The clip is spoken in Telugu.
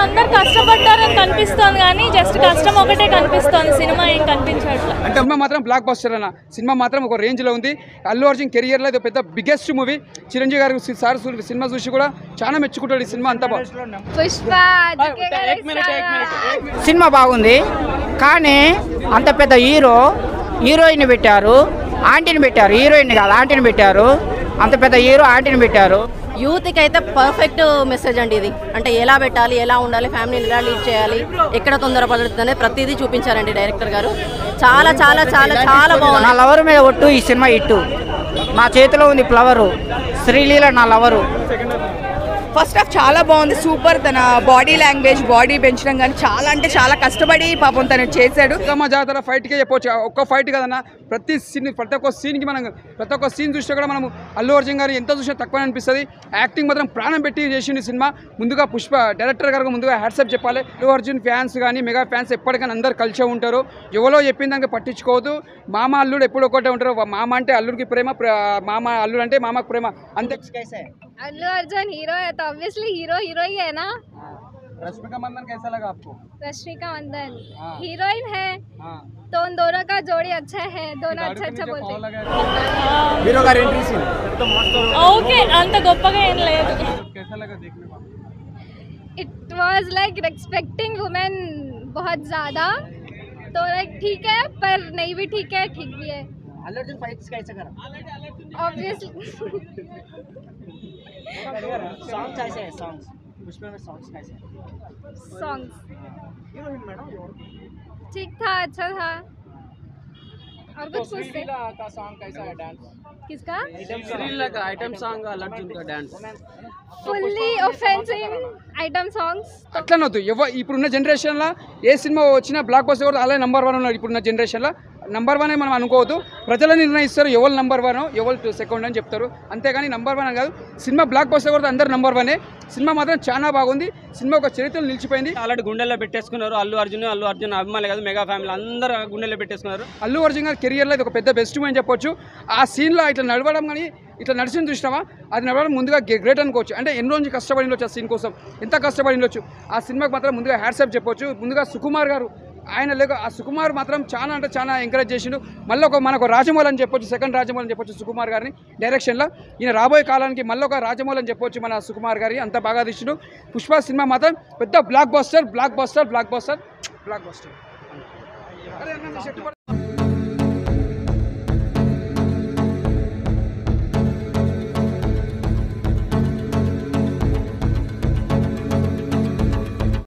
అందరు కష్టపడ్డారని కనిపిస్తోంది కానీ జస్ట్ కష్టం ఒకటే కనిపిస్తోంది, సినిమా ఏం కనిపించట్లేదు. అంటే సినిమా మాత్రం బ్లాక్ బస్టర్ అన్న, సినిమా మాత్రం ఒక రేంజ్లో ఉంది. అల్లు అర్జున్ కెరియర్లో ఇది పెద్ద బిగ్గెస్ట్ మూవీ. చిరంజీవి గారు సార్ సినిమా చూసి కూడా చాలా మెచ్చుకుంటాడు. ఈ సినిమా అంతా సినిమా బాగుంది కానీ అంత పెద్ద హీరోయిన్ పెట్టారు, ఆంటీని పెట్టారు, హీరోయిన్ కాదు ఆంటీని పెట్టారు. అంత పెద్ద హీరో ఆంటీని పెట్టారు. యూత్కి అయితే పర్ఫెక్ట్ మెసేజ్ అండి ఇది. అంటే ఎలా పెట్టాలి, ఎలా ఉండాలి, ఫ్యామిలీని ఎలా లీడ్ చేయాలి, ఎక్కడ తొందరపడుతుంది అనేది ప్రతిదీ చూపించారండి డైరెక్టర్ గారు. చాలా చాలా చాలా చాలా బాగుంది. నా లవర్ మీద ఒట్టు, ఈ సినిమా ఇట్టు. నా చేతిలో ఉంది ఫ్లవరు, శ్రీలీల నా లవరు. ఫస్ట్ హాఫ్ చాలా బాగుంది, సూపర్. తన బాడీ లాంగ్వేజ్, బాడీ పెంచడం కానీ చాలా అంటే చాలా కష్టపడి పాపం తను చేశాడు. మా జాతర ఫైట్కే చెప్పవచ్చు, ఒక్క ఫైట్ కదన్న, ప్రతి ఒక్క సీన్కి మనం ప్రతి ఒక్క సీన్ చూస్తే కూడా మనం అల్లు అర్జున్ గారు ఎంత చూసినా తక్కువ అనిపిస్తుంది. యాక్టింగ్ మాత్రం ప్రాణం పెట్టి చేసింది సినిమా. ముందుగా పుష్ప డైరెక్టర్ గారు ముందుగా హ్యాట్సప్ చెప్పాలి. అల్లు అర్జున్ ఫ్యాన్స్ కానీ మెగా ఫ్యాన్స్ ఎప్పటికైనా అందరు కలిసే ఉంటారు. ఎవరో చెప్పిన దానికి పట్టించుకోవద్దు. మామ అల్లుడు ఎప్పుడు ఒకటే ఉంటారు. మామ అంటే అల్లుడికి ప్రేమ, మామ అల్లుడు అంటే మామకు ప్రేమ అంతే. अल्लू अर्जुन हीरो है तो ऑब्वियसली हीरो ही है ना। रश्मिका मंदन कैसा लगा आपको? रश्मिका मंदन हीरोइन है तो उन दोनों का जोड़ी अच्छा है, दोनों अच्छा बोलते हैं. हीरो का एंट्री सीन ओके अंत గొప్పగా ఏం లేదు. कैसा लगा देखने में? It was like expecting women बहुत ज्यादा, तो लाइक ठीक है पर नहीं भी ठीक है, ठीक भी है. अल्लू अर्जुन फाइट्स कैसे करा? ऑब्वियसली सॉन्ग्स कैसे है? सॉन्ग्स पुष्पा में सॉन्ग्स कैसे है? सॉन्ग्स ठीक था, अच्छा था. और कुछ पूछते का सॉन्ग कैसा है? डांस किसका? श्रीलीला का आइटम सॉन्ग, अल्लू अर्जुन का dance fully offensive item songs. అట్లనొద్దు. ఇప్పుడున్న జనరేషన్లో ఏ సినిమా వచ్చినా బ్లాక్ బస్టర్ కూడా అలాగే నెంబర్ 1 ఉన్నారు. ఇప్పుడున్న జనరేషన్లో నెంబర్ 1 మనం అనుకోవద్దు. ప్రజలు నిర్ణయిస్తారు ఎవరు నెంబర్ 1 ఎవరు సెకండ్ అని చెప్తారు, అంతేగాని నెంబర్ 1 అని కాదు. సినిమా బ్లాక్ బస్టర్ కూడా అందరు నెంబర్ 1. సినిమా మాత్రం చాలా బాగుంది. సినిమా ఒక చరిత్రలో నిలిచిపోయింది. ఆల్రెడీ గుండెల్లో పెట్టేసుకున్నారు. అల్లు అర్జున్ అభిమానులు కాదు, మెగా ఫ్యామిలీ అందరూ గుండెల్లో పెట్టేసుకున్నారు. అల్లు అర్జున్ గారి కెరియర్లో ఇది ఒక పెద్ద బెస్ట్ మూవీ అని చెప్పొచ్చు. ఆ సీన్లో ఇట్లా నడవడం కానీ ఇట్లా నడిచిన చూసినావా, అది నడవడం ముందుగా గ్రేట్ అనుకోవచ్చు. అంటే ఎన్ని రోజులు కష్టపడి ఉండొచ్చు ఆ సీన్ కోసం, ఎంత కష్టపడి ఉండొచ్చు. ఆ సినిమాకి మాత్రం ముందుగా హ్యాట్సప్ చెప్పొచ్చు. ముందుగా సుకుమార్ గారు, ఆయన లేక ఆ సుకుమార్ మాత్రం చాలా అంటే చాలా ఎంకరేజ్ చేసిండు. మళ్ళీ మనకు రాజమౌళి అని చెప్పొచ్చు, సెకండ్ రాజమౌళి అని చెప్పొచ్చు సుకుమార్ గారిని డైరెక్షన్లో. ఈయన రాబోయే కాలానికి మళ్ళీ ఒక రాజమౌళి అని చెప్పొచ్చు మన సుకుమార్ గారి. అంత బాగా తీసిండు. పుష్ప సినిమా మాత్రం పెద్ద బ్లాక్ బస్టర్.